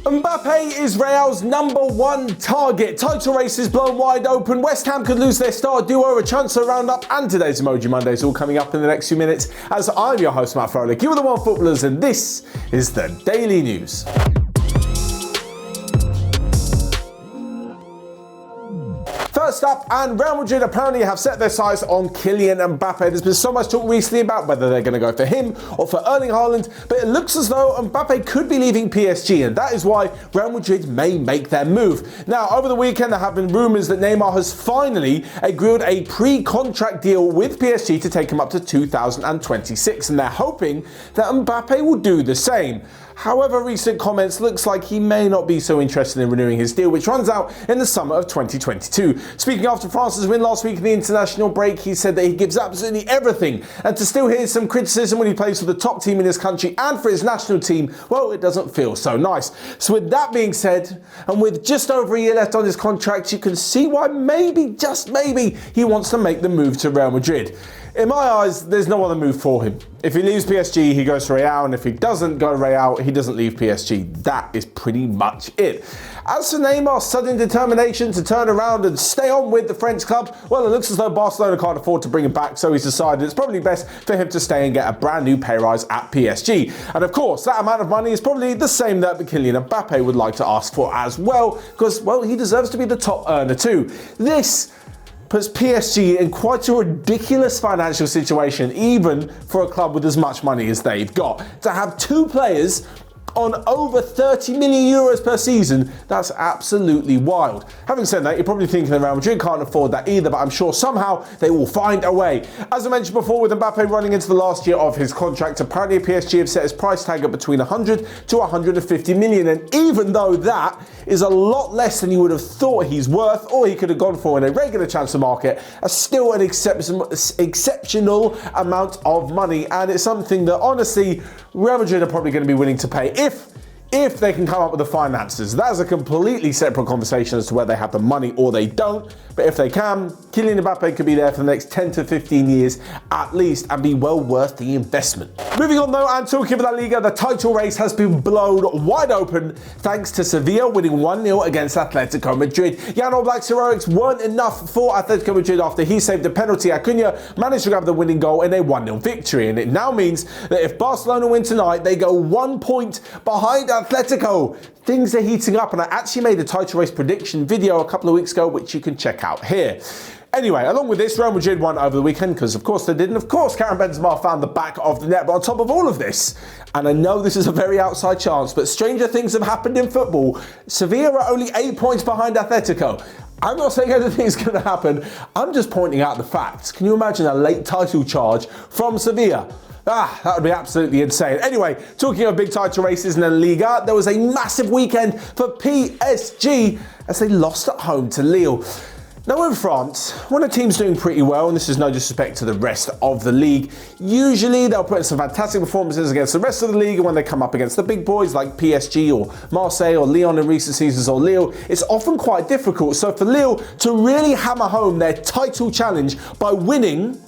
Mbappe is Real's #1 target. Title race is blown wide open. West Ham could lose their star duo, a transfer roundup, and today's Emoji Mondays all coming up in the next few minutes. As I'm your host, Matt Froelich, you are the OneFootballers, and this is the Daily News. First up, and Real Madrid apparently have set their sights on Kylian Mbappe. There's been so much talk recently about whether they're going to go for him or for Erling Haaland, but it looks as though Mbappe could be leaving PSG, and that is why Real Madrid may make their move. Now, over the weekend, there have been rumours that Neymar has finally agreed a pre-contract deal with PSG to take him up to 2026, and they're hoping that Mbappe will do the same. However, recent comments looks like he may not be so interested in renewing his deal, which runs out in the summer of 2022. Speaking after France's win last week in the international break, he said that he gives absolutely everything, and to still hear some criticism when he plays for the top team in his country and for his national team, well, it doesn't feel so nice. So with that being said, and with just over a year left on his contract, you can see why maybe, just maybe, he wants to make the move to Real Madrid. In my eyes, there's no other move for him. If he leaves PSG, he goes to Real, and if he doesn't go to Real, he doesn't leave PSG. That is pretty much it. As for Neymar's sudden determination to turn around and stay on with the French club, well, it looks as though Barcelona can't afford to bring him back, so he's decided it's probably best for him to stay and get a brand new pay rise at PSG. And of course, that amount of money is probably the same that Kylian Mbappe would like to ask for as well, because, well, he deserves to be the top earner too. This puts PSG in quite a ridiculous financial situation, even for a club with as much money as they've got. To have two players on over 30 million euros per season, that's absolutely wild. Having said that, you're probably thinking that Real Madrid can't afford that either, but I'm sure somehow they will find a way. As I mentioned before, with Mbappe running into the last year of his contract, apparently PSG have set his price tag at between 100 to 150 million, and even though that is a lot less than you would have thought he's worth, or he could have gone for in a regular transfer market, are still an exceptional amount of money, and it's something that honestly Real Madrid are probably going to be willing to pay if they can come up with the finances. That's a completely separate conversation as to whether they have the money or they don't. But if they can, Kylian Mbappe could be there for the next 10 to 15 years at least and be well worth the investment. Moving on though, and talking about La Liga, the title race has been blown wide open thanks to Sevilla winning 1-0 against Atletico Madrid. Jan Oblak's heroics weren't enough for Atletico Madrid after he saved a penalty. Acuna managed to grab the winning goal in a 1-0 victory, and it now means that if Barcelona win tonight, they go 1 point behind Atletico. Things are heating up, and I actually made a title race prediction video a couple of weeks ago, which you can check out here. Anyway, along with this, Real Madrid won over the weekend, because of course they did, and of course Karim Benzema found the back of the net. But on top of all of this, and I know this is a very outside chance, but stranger things have happened in football. Sevilla are only 8 points behind Atletico. I'm not saying anything's going to happen, I'm just pointing out the facts. Can you imagine a late title charge from Sevilla? That would be absolutely insane. Anyway, talking of big title races in the Liga, there was a massive weekend for PSG as they lost at home to Lille. Now in France, when a team's doing pretty well, and this is no disrespect to the rest of the league, usually they'll put in some fantastic performances against the rest of the league, and when they come up against the big boys like PSG or Marseille or Lyon in recent seasons or Lille, it's often quite difficult. So for Lille to really hammer home their title challenge by winning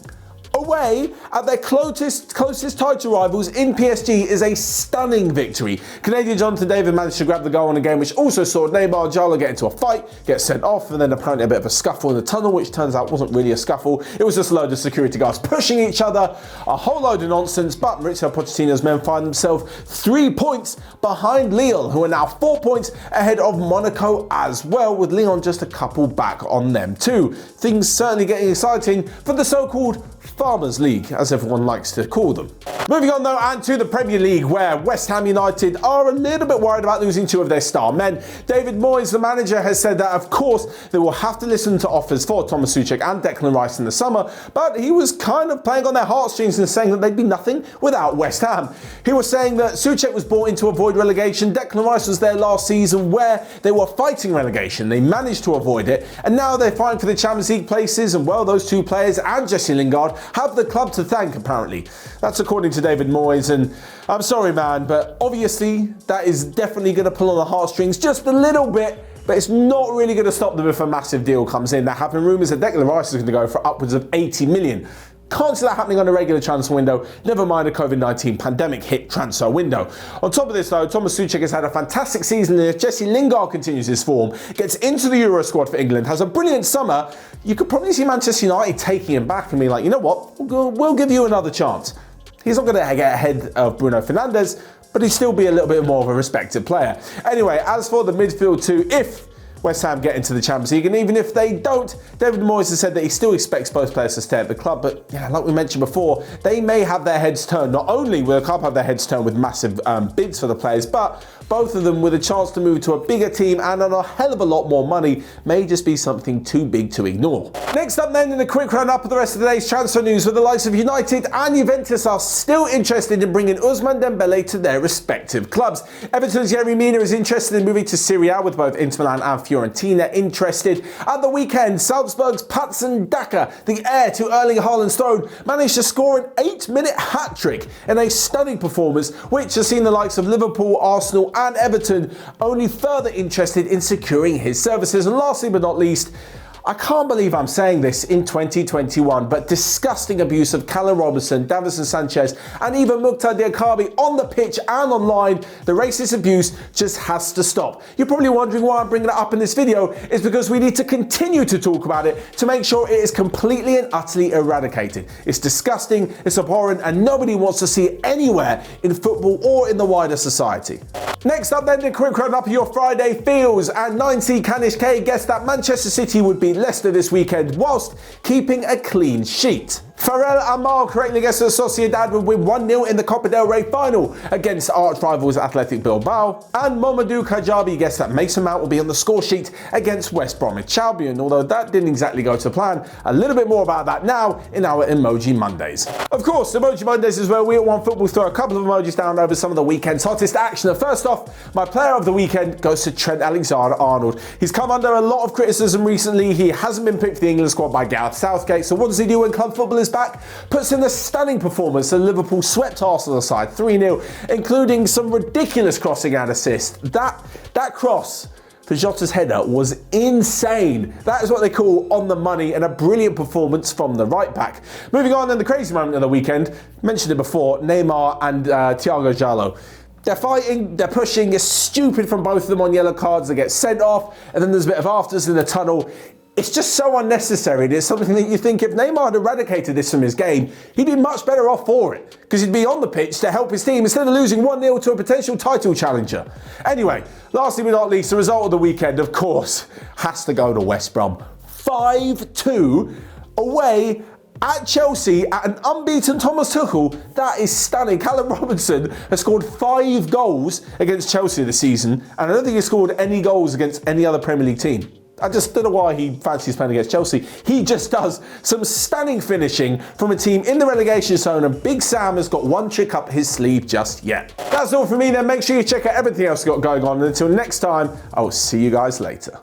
away at their closest title rivals in PSG is a stunning victory. Canadian Jonathan David managed to grab the goal in a game which also saw Neymar and Jallo get into a fight, get sent off, and then apparently a bit of a scuffle in the tunnel, which turns out wasn't really a scuffle. It was just a load of security guards pushing each other, a whole load of nonsense, but Mauricio Pochettino's men find themselves 3 points behind Lille, who are now 4 points ahead of Monaco as well, with Lyon just a couple back on them too. Things certainly getting exciting for the so-called Farmers League, as everyone likes to call them. Moving on though, and to the Premier League, where West Ham United are a little bit worried about losing 2 of their star men. David Moyes, the manager, has said that of course they will have to listen to offers for Tomas, Soucek and Declan Rice in the summer, but he was kind of playing on their heartstrings and saying that they'd be nothing without West Ham. He was saying that Soucek was brought in to avoid relegation, Declan Rice was there last season where they were fighting relegation. They managed to avoid it, and now they're fighting for the Champions League places, and well, those 2 players and Jesse Lingard have the club to thank, apparently. That's according to David Moyes, and I'm sorry man, but obviously that is definitely going to pull on the heartstrings just a little bit, but it's not really going to stop them if a massive deal comes in. There have been rumours that Declan Rice is going to go for upwards of 80 million. Can't see that happening on a regular transfer window, never mind a COVID-19 pandemic hit transfer window. On top of this though, Tomas Soucek has had a fantastic season, and if Jesse Lingard continues his form, gets into the Euro squad for England, has a brilliant summer, you could probably see Manchester United taking him back and being like, you know what, we'll give you another chance. He's not going to get ahead of Bruno Fernandes, but he'd still be a little bit more of a respected player. Anyway, as for the midfield too, if West Ham get into the Champions League, and even if they don't, David Moyes has said that he still expects both players to stay at the club, but yeah, like we mentioned before, they may have their heads turned. Not only will the club have their heads turned with massive bids for the players, but both of them with a chance to move to a bigger team and on a hell of a lot more money may just be something too big to ignore. Next up then, in a quick round-up of the rest of the day's transfer news, with the likes of United and Juventus are still interested in bringing Ousmane Dembele to their respective clubs. Everton's Yerry Mina is interested in moving to Serie A, with both Inter Milan and Fiorentina interested. At the weekend, Salzburg's Patson Daka, the heir to Erling Haaland's throne, managed to score an 8-minute hat-trick in a stunning performance, which has seen the likes of Liverpool, Arsenal and Everton only further interested in securing his services. And lastly but not least, I can't believe I'm saying this in 2021, but disgusting abuse of Callum Robinson, Davinson Sanchez and even Mukhtar Diakabi on the pitch and online. The racist abuse just has to stop. You're probably wondering why I'm bringing it up in this video. It's because we need to continue to talk about it to make sure it is completely and utterly eradicated. It's disgusting, it's abhorrent, and nobody wants to see it anywhere in football or in the wider society. Next up then, a quick round-up of your Friday feels, and 9C Kanish K guessed that Manchester City would beat Leicester this weekend whilst keeping a clean sheet. Farrell Amal correctly guessed that Sociedad would win 1-0 in the Copa del Rey final against arch rivals Athletic Bilbao, and Mamadou Kajabi guessed that Mason Mount will be on the score sheet against West Bromwich Albion, although that didn't exactly go to plan. A little bit more about that now in our Emoji Mondays. Of course, Emoji Mondays is where we at OneFootball throw a couple of emojis down over some of the weekend's hottest action. And first off, my player of the weekend goes to Trent Alexander-Arnold. He's come under a lot of criticism recently. He hasn't been picked for the England squad by Gareth Southgate, so what does he do when club football is back? Puts in a stunning performance, and Liverpool swept Arsenal aside 3-0, including some ridiculous crossing and assist. That cross for Jota's header was insane. That is what they call on the money, and a brilliant performance from the right back. Moving on then, the crazy moment of the weekend, mentioned it before, Neymar and Thiago Jallo. They're fighting, they're pushing, it's stupid from both of them on yellow cards, they get sent off, and then there's a bit of afters in the tunnel. It's just so unnecessary. It's something that you think if Neymar had eradicated this from his game, he'd be much better off for it, because he'd be on the pitch to help his team instead of losing 1-0 to a potential title challenger. Anyway, lastly but not least, the result of the weekend, of course, has to go to West Brom. 5-2 away at Chelsea at an unbeaten Thomas Tuchel. That is stunning. Callum Robinson has scored 5 goals against Chelsea this season, and I don't think he's scored any goals against any other Premier League team. I just don't know why he fancies playing against Chelsea. He just does some stunning finishing from a team in the relegation zone, and Big Sam has got one trick up his sleeve just yet. That's all from me then. Make sure you check out everything else we've got going on, and until next time, I will see you guys later.